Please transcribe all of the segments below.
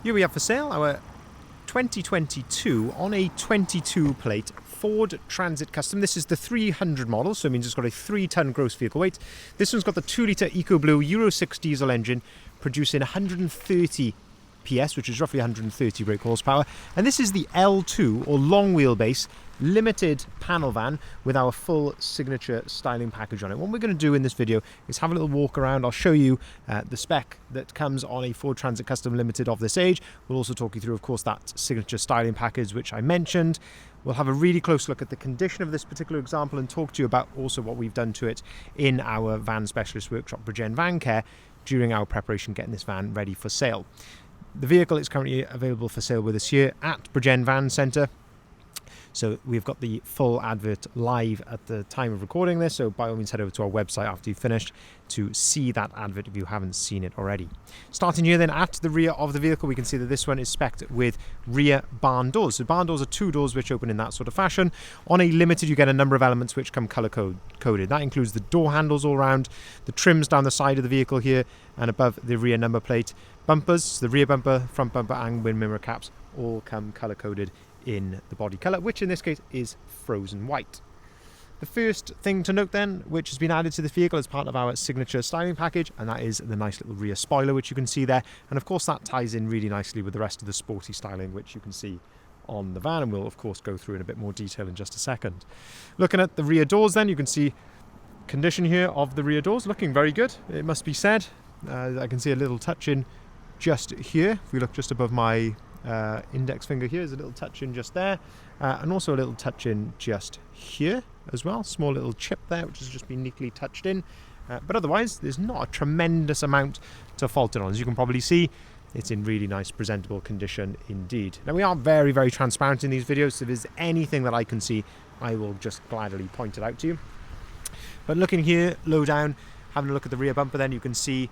Here we have for sale our 2022 on a 22 plate Ford Transit Custom. This is the 300 model, so it means it's got a 3-ton gross vehicle weight. This one's got the 2-litre EcoBlue Euro 6 diesel engine producing 130 PS, which is roughly 130 brake horsepower. And this is the L2 or long wheelbase limited panel van with our full signature styling package on it. What we're going to do in this video is have a little walk around. I'll show you the spec that comes on a Ford Transit Custom Limited of this age. We'll also talk you through, of course, that signature styling package which I mentioned. We'll have a really close look at the condition of this particular example and talk to you about also what we've done to it in our van specialist workshop, Bridgend Van Care, during our preparation getting this van ready for sale. The vehicle is currently available for sale with us here at Bridgend Van Centre. So we've got the full advert live at the time of recording this, so by all means head over to our website after you've finished to see that advert if you haven't seen it already. Starting here then at the rear of the vehicle, we can see that this one is spec'd with rear barn doors. So barn doors are 2 doors which open in that sort of fashion. On a limited you get a number of elements which come colour coded. That includes the door handles all around, the trims down the side of the vehicle here and above the rear number plate. Bumpers, the rear bumper, front bumper and wind mirror caps all come colour coded in the body colour, which in this case is frozen white. The first thing to note then, which has been added to this vehicle as part of our signature styling package, and that is the nice little rear spoiler which you can see there, and of course that ties in really nicely with the rest of the sporty styling which you can see on the van, and we'll of course go through in a bit more detail in just a second. Looking at the rear doors then, you can see condition here of the rear doors looking very good, it must be said. I can see a little touch in just here. If we look just above my index finger here, there's a little touch in just there, and also a little touch in just here as well. Small little chip there which has just been neatly touched in, but otherwise there's not a tremendous amount to fault it on. As you can probably see, it's in really nice presentable condition indeed. Now we are very, very transparent in these videos, so if there's anything that I can see I will just gladly point it out to you. But looking here low down, having a look at the rear bumper, then you can see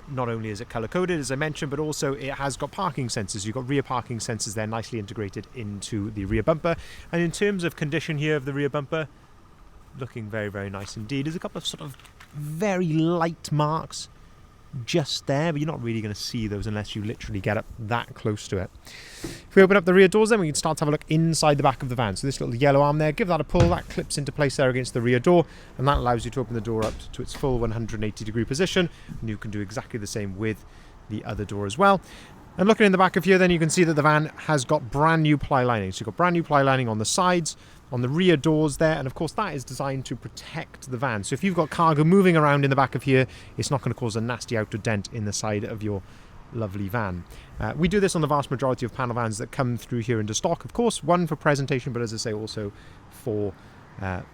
not only is it colour coded as I mentioned, but also it has got parking sensors. You've got rear parking sensors there nicely integrated into the rear bumper, and in terms of condition here of the rear bumper, looking very, very nice indeed. There's a couple of sort of very light marks just there, but you're not really going to see those unless you literally get up that close to it. If we open up the rear doors then, we can start to have a look inside the back of the van. So this little yellow arm there, give that a pull, that clips into place there against the rear door, and that allows you to open the door up to its full 180-degree position, and you can do exactly the same with the other door as well. And looking in the back of here then, you can see that the van has got brand new ply lining. So you've got brand new ply lining on the sides, on the rear doors there, and of course that is designed to protect the van. So if you've got cargo moving around in the back of here, it's not going to cause a nasty outer dent in the side of your lovely van. We do this on the vast majority of panel vans that come through here into stock, of course, one for presentation, but as I say, also for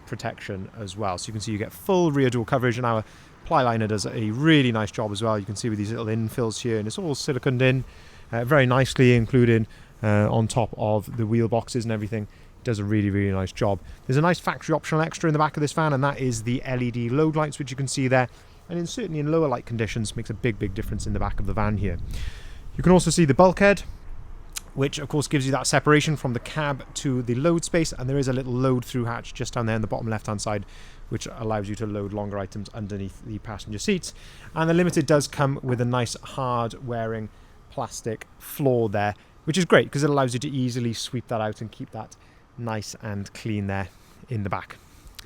protection as well. So you can see you get full rear door coverage, and our ply liner does a really nice job as well. You can see with these little infills here, and it's all siliconed in very nicely, including on top of the wheel boxes and everything. Does a really, really nice job. There's a nice factory optional extra in the back of this van, and that is the LED load lights which you can see there, and certainly in lower light conditions makes a big, big difference in the back of the van here. You can also see the bulkhead, which of course gives you that separation from the cab to the load space, and there is a little load through hatch just down there in the bottom left hand side which allows you to load longer items underneath the passenger seats. And the Limited does come with a nice hard wearing plastic floor there, which is great because it allows you to easily sweep that out and keep that nice and clean there in the back.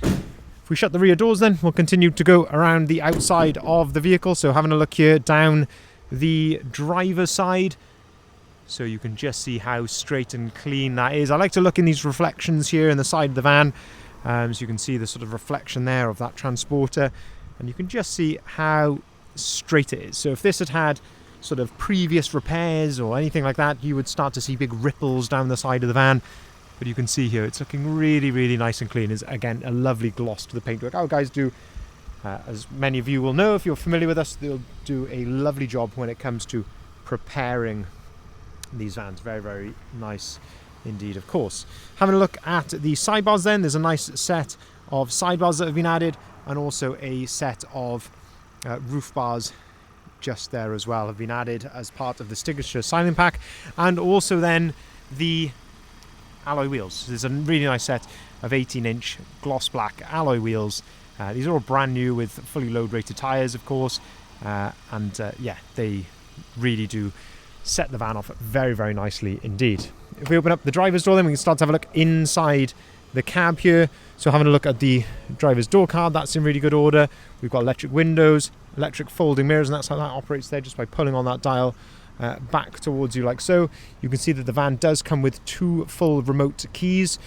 If we shut the rear doors then, we'll continue to go around the outside of the vehicle. So having a look here down the driver's side, so you can just see how straight and clean that is. I like to look in these reflections here in the side of the van, so you can see the sort of reflection there of that transporter, and you can just see how straight it is. So if this had had sort of previous repairs or anything like that, you would start to see big ripples down the side of the van. But you can see here it's looking really, really nice and clean. There's again a lovely gloss to the paintwork. Our guys do, as many of you will know if you're familiar with us, they'll do a lovely job when it comes to preparing these vans. Very, very nice indeed, of course. Having a look at the sidebars then, there's a nice set of sidebars that have been added, and also a set of roof bars just there as well have been added as part of the signature styling pack, and also then the alloy wheels. There's a really nice set of 18-inch gloss black alloy wheels. These are all brand new with fully load rated tyres, of course, and yeah, they really do set the van off very, very nicely indeed. If we open up the driver's door, then we can start to have a look inside the cab here. So having a look at the driver's door card, that's in really good order. We've got electric windows, electric folding mirrors, and that's how that operates there, just by pulling on that dial back towards you like so. You can see that the van does come with 2 full remote keys.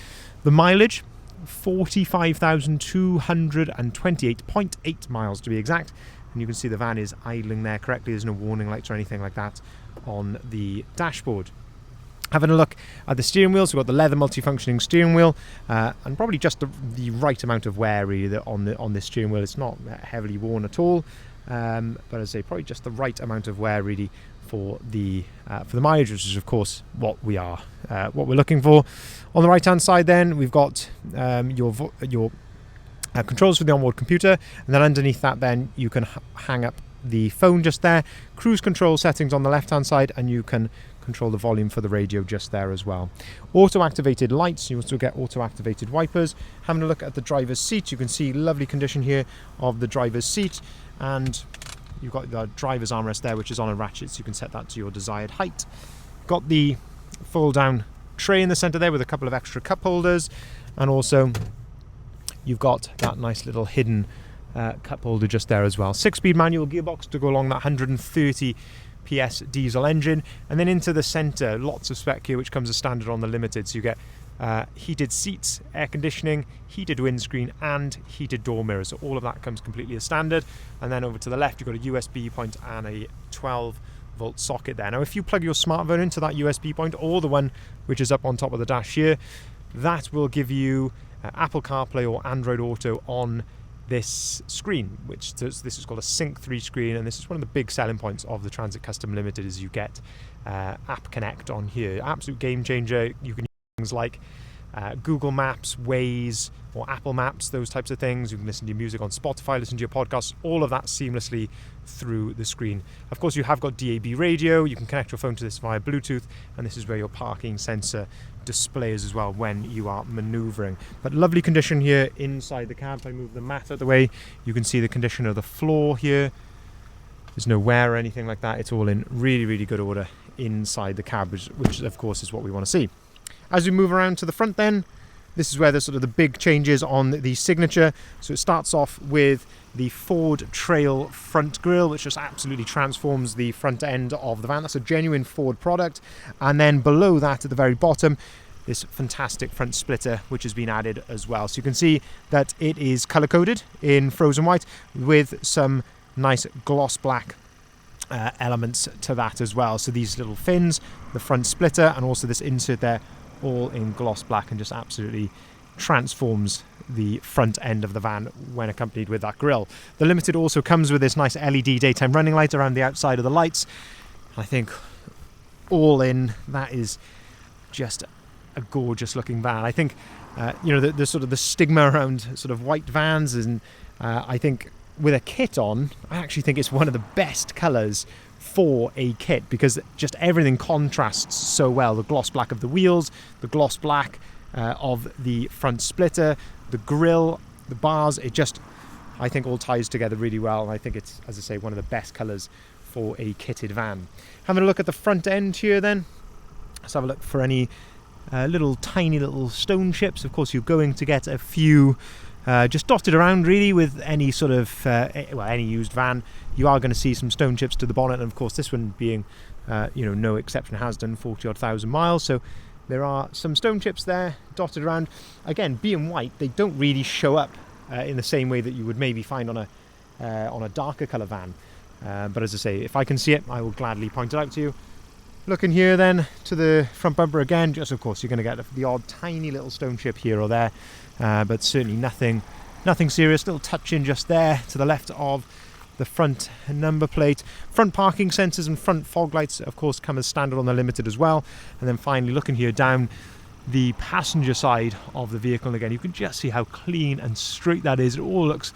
The mileage, 45,228.8 miles to be exact. And you can see the van is idling there correctly. There's no warning lights or anything like that on the dashboard. Having a look at the steering wheel, so we've got the leather multifunctioning steering wheel, and probably just the right amount of wear really on this steering wheel. It's not heavily worn at all, but as I say, probably just the right amount of wear really for the mileage, which is of course what we're looking for. On the right hand side, then we've got your controls for the onboard computer, and then underneath that, then you can hang up the phone just there. Cruise control settings on the left hand side, and you can control the volume for the radio just there as well. Auto activated lights, you also get auto activated wipers. Having a look at the driver's seat, you can see lovely condition here of the driver's seat, and you've got the driver's armrest there, which is on a ratchet, so you can set that to your desired height. Got the fold down tray in the center there with a couple of extra cup holders, and also you've got that nice little hidden cup holder just there as well. 6-speed manual gearbox to go along that 130 PS diesel engine, and then into the center, lots of spec here, which comes as standard on the Limited. So you get heated seats, air conditioning, heated windscreen, and heated door mirrors. So all of that comes completely as standard. And then over to the left, you've got a USB point and a 12-volt socket there. Now, if you plug your smartphone into that USB point, or the one which is up on top of the dash here, that will give you Apple CarPlay or Android Auto on this screen, which this is called a Sync 3 screen, and this is one of the big selling points of the Transit Custom Limited, is you get App Connect on here. Absolute game changer. You can use things like Google Maps, Waze, or Apple Maps, those types of things. You can listen to your music on Spotify, listen to your podcasts, all of that seamlessly through the screen. Of course, you have got DAB radio. You can connect your phone to this via Bluetooth, and this is where your parking sensor displays as well when you are maneuvering. But lovely condition here inside the cab. If I move the mat out of the way, you can see the condition of the floor here. There's no wear or anything like that. It's all in really, really good order inside the cab, which of course is what we want to see. As we move around to the front, then this is where the sort of the big changes on the signature. So it starts off with the Ford Trail front grille, which just absolutely transforms the front end of the van. That's a genuine Ford product. And then below that, at the very bottom, this fantastic front splitter, which has been added as well. So you can see that it is color coded in frozen white with some nice gloss black elements to that as well. So these little fins, the front splitter, and also this insert there, all in gloss black, and just absolutely transforms the front end of the van when accompanied with that grille. The Limited also comes with this nice LED daytime running light around the outside of the lights. I think all in, that is just a gorgeous looking van. I think the sort of the stigma around sort of white vans, and I think with a kit on, I actually think it's one of the best colours for a kit, because just everything contrasts so well. The gloss black of the wheels, the gloss black of the front splitter, the grille, the bars, it just, I think, all ties together really well, and I think it's, as I say, one of the best colours for a kitted van. Having a look at the front end here then, let's have a look for any tiny little stone chips. Of course, you're going to get a few just dotted around really with any sort of any used van. You are going to see some stone chips to the bonnet, and of course this one being no exception, has done 40-odd thousand miles, so there are some stone chips there dotted around. Again, being white, they don't really show up in the same way that you would maybe find on a darker colour van, but as I say, if I can see it, I will gladly point it out to you. Looking here then to the front bumper again, just of course you're going to get the odd tiny little stone chip here or there, but certainly nothing serious. Little touch in just there to the left of the front number plate. Front parking sensors and front fog lights of course come as standard on the Limited as well. And then finally, looking here down the passenger side of the vehicle, again you can just see how clean and straight that is. It all looks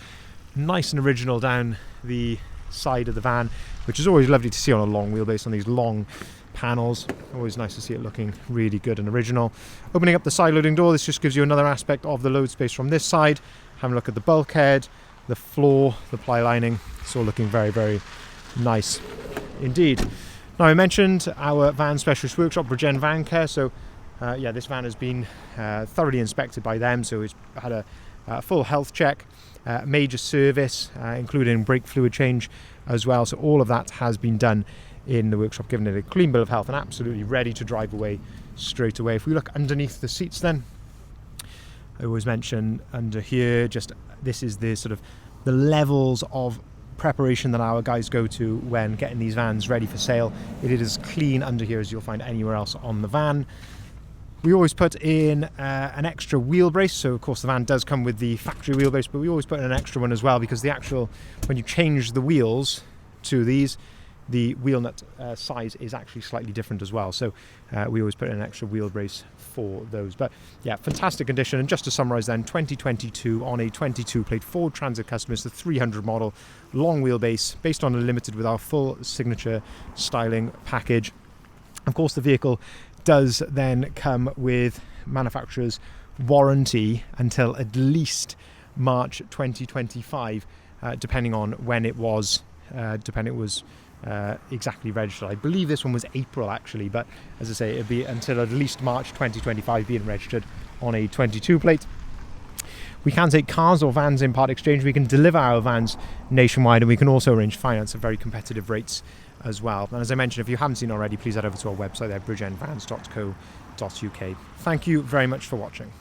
nice and original down the side of the van, which is always lovely to see on a long wheelbase on these long panels. Always nice to see it looking really good and original. Opening up the side loading door, this just gives you another aspect of the load space from this side. Having a look at the bulkhead, the floor, the ply lining, it's all looking very, very nice indeed. Now, I mentioned our van specialist workshop, Bridgen Van Care. So yeah, this van has been thoroughly inspected by them, so it's had a full health check, major service, including brake fluid change as well. So all of that has been done in the workshop, giving it a clean bill of health and absolutely ready to drive away straight away. If we look underneath the seats then, I always mention under here, just this is the sort of the levels of preparation that our guys go to when getting these vans ready for sale. It is as clean under here as you'll find anywhere else on the van. We always put in an extra wheel brace, so of course the van does come with the factory wheel brace, but we always put in an extra one as well, because the actual, when you change the wheels to these, the wheel nut size is actually slightly different as well, so we always put in an extra wheel brace for those. But yeah, fantastic condition. And just to summarize then, 2022 on a 22 plate Ford Transit Custom, the 300 model, long wheelbase, based on a limited with our full signature styling package. Of course, the vehicle does then come with manufacturer's warranty until at least March 2025, depending on when it was exactly registered. I believe this one was April actually, but as I say, it'd be until at least March 2025 being registered on a 22 plate. We can take cars or vans in part exchange. We can deliver our vans nationwide, and we can also arrange finance at very competitive rates as well. And as I mentioned, if you haven't seen already, please head over to our website there, bridgenvans.co.uk. Thank you very much for watching.